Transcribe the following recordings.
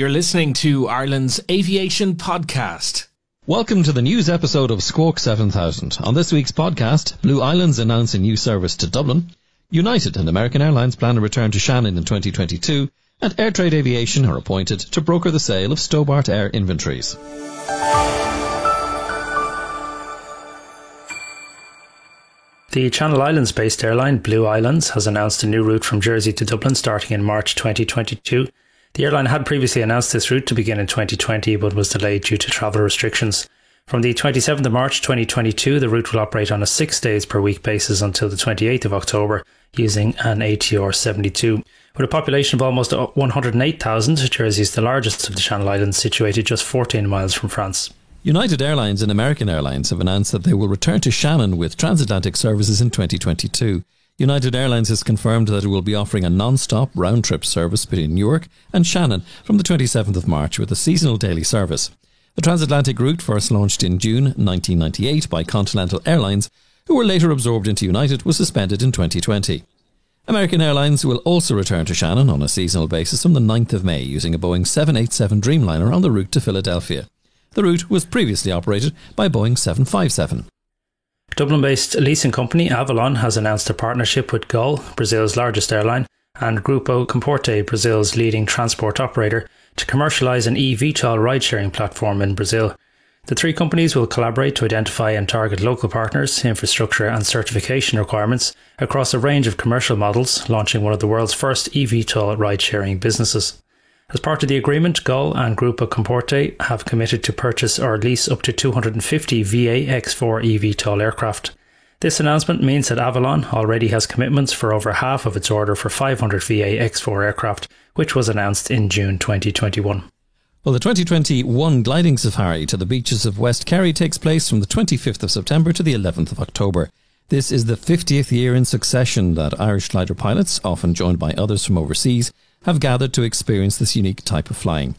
You're listening to Ireland's Aviation Podcast. Welcome to the news episode of Squawk 7000. On this week's podcast, Blue Islands announce a new service to Dublin, United and American Airlines plan a return to Shannon in 2022, and Airtrade Aviation are appointed to broker the sale of Stobart Air inventories. The Channel Islands-based airline Blue Islands has announced a new route from Jersey to Dublin starting in March 2022. The airline had previously announced this route to begin in 2020 but was delayed due to travel restrictions. From the 27th of March 2022, the route will operate on a 6 days per week basis until the 28th of October using an ATR 72. With a population of almost 108,000, Jersey is the largest of the Channel Islands, situated just 14 miles from France. United Airlines and American Airlines have announced that they will return to Shannon with transatlantic services in 2022. United Airlines has confirmed that it will be offering a non-stop round-trip service between Newark and Shannon from the 27th of March with a seasonal daily service. The transatlantic route, first launched in June 1998 by Continental Airlines, who were later absorbed into United, was suspended in 2020. American Airlines will also return to Shannon on a seasonal basis from the 9th of May using a Boeing 787 Dreamliner on the route to Philadelphia. The route was previously operated by Boeing 757. Dublin-based leasing company Avalon has announced a partnership with Gol, Brazil's largest airline, and Grupo Comporte, Brazil's leading transport operator, to commercialise an eVTOL ride-sharing platform in Brazil. The three companies will collaborate to identify and target local partners, infrastructure and certification requirements across a range of commercial models, launching one of the world's first eVTOL ride-sharing businesses. As part of the agreement, Gol and Grupo Comporte have committed to purchase or lease up to 250 VA-X4 eVTOL aircraft. This announcement means that Avalon already has commitments for over half of its order for 500 VA-X4 aircraft, which was announced in June 2021. Well, the 2021 gliding safari to the beaches of West Kerry takes place from the 25th of September to the 11th of October. This is the 50th year in succession that Irish glider pilots, often joined by others from overseas, have gathered to experience this unique type of flying.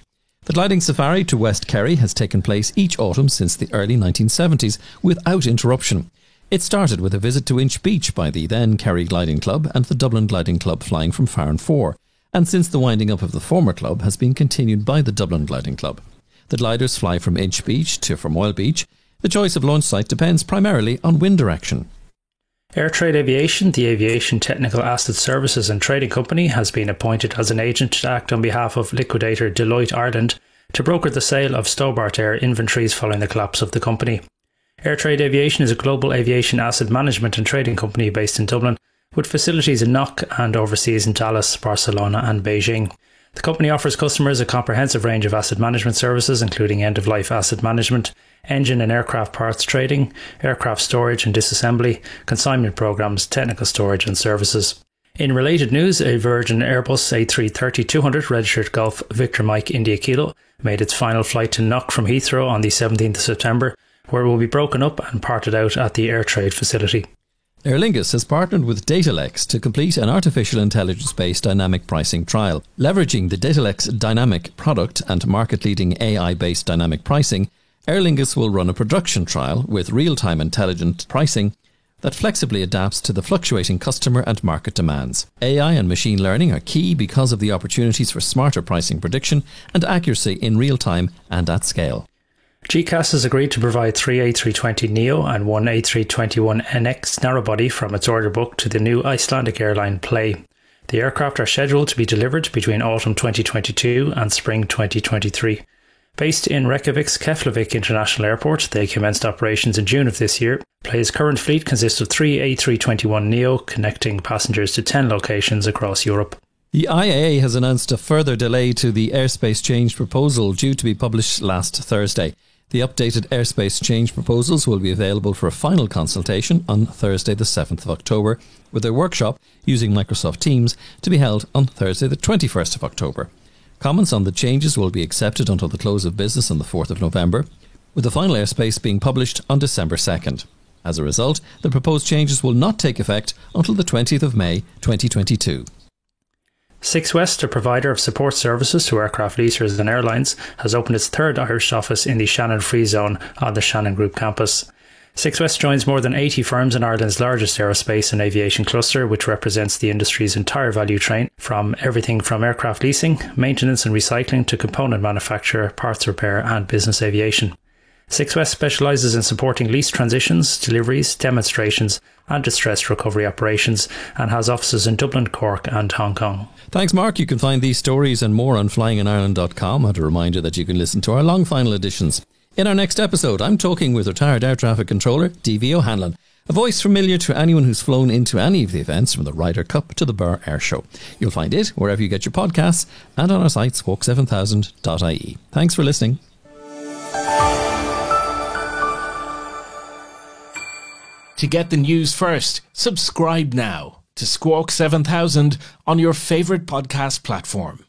The gliding safari to West Kerry has taken place each autumn since the early 1970s without interruption. It started with a visit to Inch Beach by the then Kerry Gliding Club and the Dublin Gliding Club flying from Farran 4, and since the winding up of the former club has been continued by the Dublin Gliding Club. The gliders fly from Inch Beach to Fermoil Beach. The choice of launch site depends primarily on wind direction. Airtrade Aviation, the aviation technical asset services and trading company, has been appointed as an agent to act on behalf of liquidator Deloitte Ireland to broker the sale of Stobart Air inventories following the collapse of the company. Airtrade Aviation is a global aviation asset management and trading company based in Dublin, with facilities in Knock and overseas in Dallas, Barcelona and Beijing. The company offers customers a comprehensive range of asset management services, including end-of-life asset management, engine and aircraft parts trading, aircraft storage and disassembly, consignment programs, technical storage and services. In related news, a Virgin Airbus A330-200 registered Golf Victor Mike India Kilo made its final flight to Knock from Heathrow on the 17th of September, where it will be broken up and parted out at the Airtrade facility. Aer Lingus has partnered with Datalex to complete an artificial intelligence-based dynamic pricing trial. Leveraging the Datalex dynamic product and market-leading AI-based dynamic pricing, Aer Lingus will run a production trial with real-time intelligent pricing that flexibly adapts to the fluctuating customer and market demands. AI and machine learning are key because of the opportunities for smarter pricing prediction and accuracy in real time and at scale. GECAS has agreed to provide 3 A320neo and 1 A321nx narrowbody from its order book to the new Icelandic airline Play. The aircraft are scheduled to be delivered between autumn 2022 and spring 2023. Based in Reykjavik's Keflavik International Airport, they commenced operations in June of this year. Play's current fleet consists of 3 A321neo connecting passengers to 10 locations across Europe. The IAA has announced a further delay to the airspace change proposal due to be published last Thursday. The updated airspace change proposals will be available for a final consultation on Thursday the 7th of October, with a workshop using Microsoft Teams to be held on Thursday the 21st of October. Comments on the changes will be accepted until the close of business on the 4th of November, with the final airspace being published on December 2nd. As a result, the proposed changes will not take effect until the 20th of May 2022. Six West, a provider of support services to aircraft leasers and airlines, has opened its third Irish office in the Shannon Free Zone on the Shannon Group campus. Six West joins more than 80 firms in Ireland's largest aerospace and aviation cluster, which represents the industry's entire value chain, from everything from aircraft leasing, maintenance and recycling to component manufacture, parts repair and business aviation. Six West specialises in supporting lease transitions, deliveries, demonstrations and distress recovery operations, and has offices in Dublin, Cork and Hong Kong. Thanks, Mark. You can find these stories and more on flyinginireland.com, and a reminder that you can listen to our long final editions. In our next episode, I'm talking with retired air traffic controller D.V. O'Hanlon, a voice familiar to anyone who's flown into any of the events from the Ryder Cup to the Burr Air Show. You'll find it wherever you get your podcasts and on our site squawk7000.ie. Thanks for listening. To get the news first, subscribe now to Squawk 7000 on your favourite podcast platform.